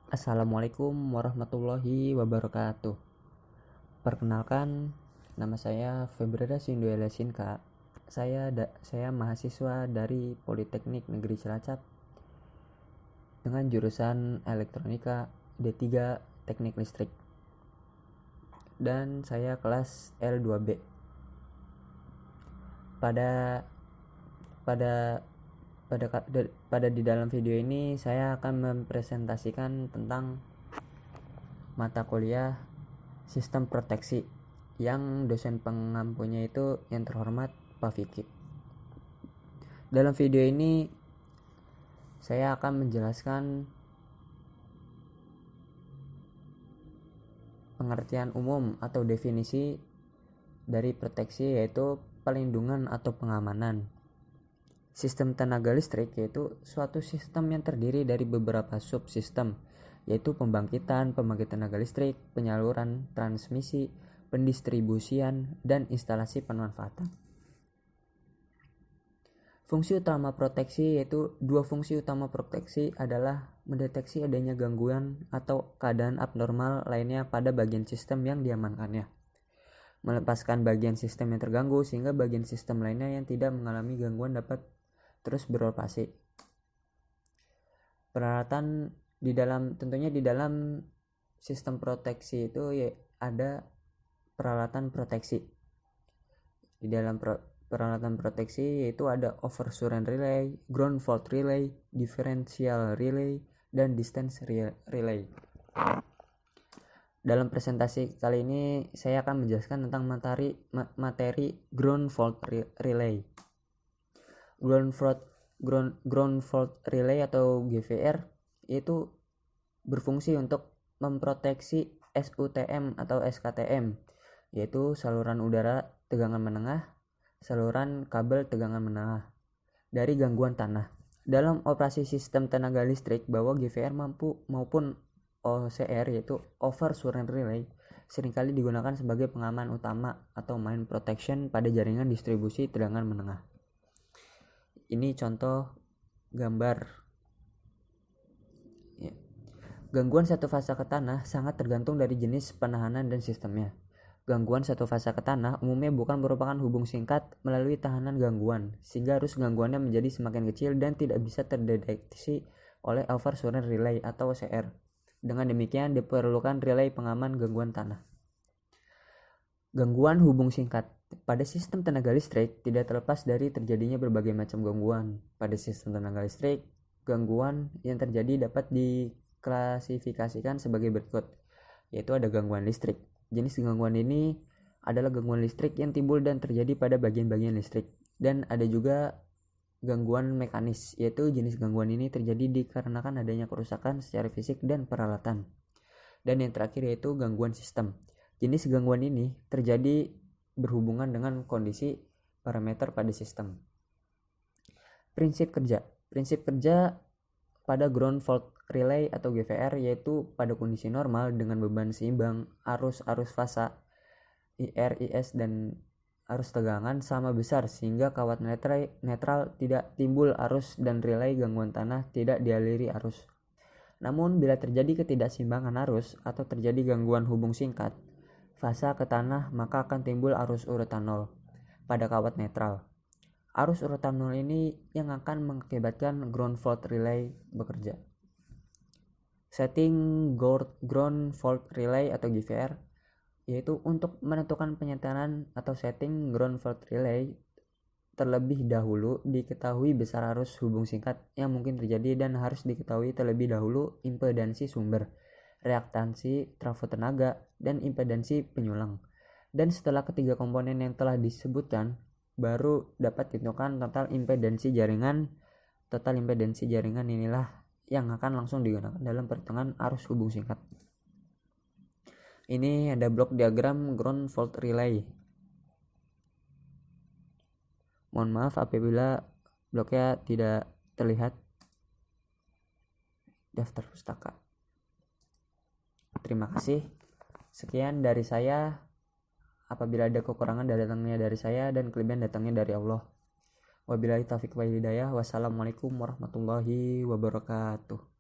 Assalamualaikum warahmatullahi wabarakatuh. Perkenalkan, nama saya Febrada Sinduela Sinka. Saya mahasiswa dari Politeknik Negeri Cilacap dengan jurusan Elektronika D3 Teknik Listrik. Dan saya kelas L2B. Pada di dalam video ini saya akan mempresentasikan tentang mata kuliah sistem proteksi yang dosen pengampunya itu yang terhormat Pak Fikri. Dalam video ini saya akan menjelaskan pengertian umum atau definisi dari proteksi, yaitu pelindungan atau pengamanan. Sistem tenaga listrik yaitu suatu sistem yang terdiri dari beberapa subsistem, yaitu pembangkitan tenaga listrik, penyaluran, transmisi, pendistribusian, dan instalasi pemanfaatan. Fungsi utama proteksi yaitu dua fungsi utama proteksi adalah mendeteksi adanya gangguan atau keadaan abnormal lainnya pada bagian sistem yang diamankannya, melepaskan bagian sistem yang terganggu sehingga bagian sistem lainnya yang tidak mengalami gangguan dapat terus beroperasi. Peralatan tentunya di dalam sistem proteksi itu ya ada peralatan proteksi. Di dalam peralatan proteksi yaitu ada oversurrend relay, ground fault relay, differential relay, dan distance relay. Dalam presentasi kali ini saya akan menjelaskan tentang materi ground fault relay. Ground fault relay atau GVR itu berfungsi untuk memproteksi SUTM atau SKTM, yaitu saluran udara tegangan menengah, saluran kabel tegangan menengah, dari gangguan tanah. Dalam operasi sistem tenaga listrik bahwa GVR maupun OCR yaitu over surrend relay seringkali digunakan sebagai pengaman utama atau main protection pada jaringan distribusi tegangan menengah. Ini contoh gambar. Ya. Gangguan satu fase ke tanah sangat tergantung dari jenis penahanan dan sistemnya. Gangguan satu fase ke tanah umumnya bukan merupakan hubung singkat melalui tahanan gangguan, sehingga arus gangguannya menjadi semakin kecil dan tidak bisa terdeteksi oleh over surrend relay atau OCR. Dengan demikian diperlukan relay pengaman gangguan tanah. Gangguan hubung singkat pada sistem tenaga listrik tidak terlepas dari terjadinya berbagai macam gangguan. Pada sistem tenaga listrik, gangguan yang terjadi dapat diklasifikasikan sebagai berikut, yaitu ada gangguan listrik. Jenis gangguan ini adalah gangguan listrik yang timbul dan terjadi pada bagian-bagian listrik. Dan ada juga gangguan mekanis, yaitu jenis gangguan ini terjadi dikarenakan adanya kerusakan secara fisik dan peralatan. Dan yang terakhir yaitu gangguan sistem. Jenis gangguan ini terjadi berhubungan dengan kondisi parameter pada sistem. Prinsip kerja pada ground fault relay atau GVR yaitu pada kondisi normal dengan beban seimbang, arus fasa IR, IS, dan arus tegangan sama besar sehingga kawat netral tidak timbul arus dan relay gangguan tanah tidak dialiri arus. Namun bila terjadi ketidakseimbangan arus atau terjadi gangguan hubung singkat fasa ke tanah, maka akan timbul arus urutan 0 pada kawat netral. Arus urutan 0 ini yang akan mengakibatkan ground fault relay bekerja. Setting ground fault relay atau GVR yaitu untuk menentukan penyetangan atau setting ground fault relay terlebih dahulu diketahui besar arus hubung singkat yang mungkin terjadi dan harus diketahui terlebih dahulu impedansi sumber, reaktansi trafo tenaga, dan impedansi penyulang. Dan setelah ketiga komponen yang telah disebutkan, baru dapat ditentukan total impedansi jaringan. Total impedansi jaringan inilah yang akan langsung digunakan dalam perhitungan arus hubung singkat. Ini ada blok diagram ground fault relay. Mohon maaf apabila bloknya tidak terlihat. Daftar pustaka. Terima kasih. Sekian dari saya. Apabila ada kekurangan datangnya dari saya dan kelebihan datangnya dari Allah. Wabillahi taufiq wal hidayah. Wassalamualaikum warahmatullahi wabarakatuh.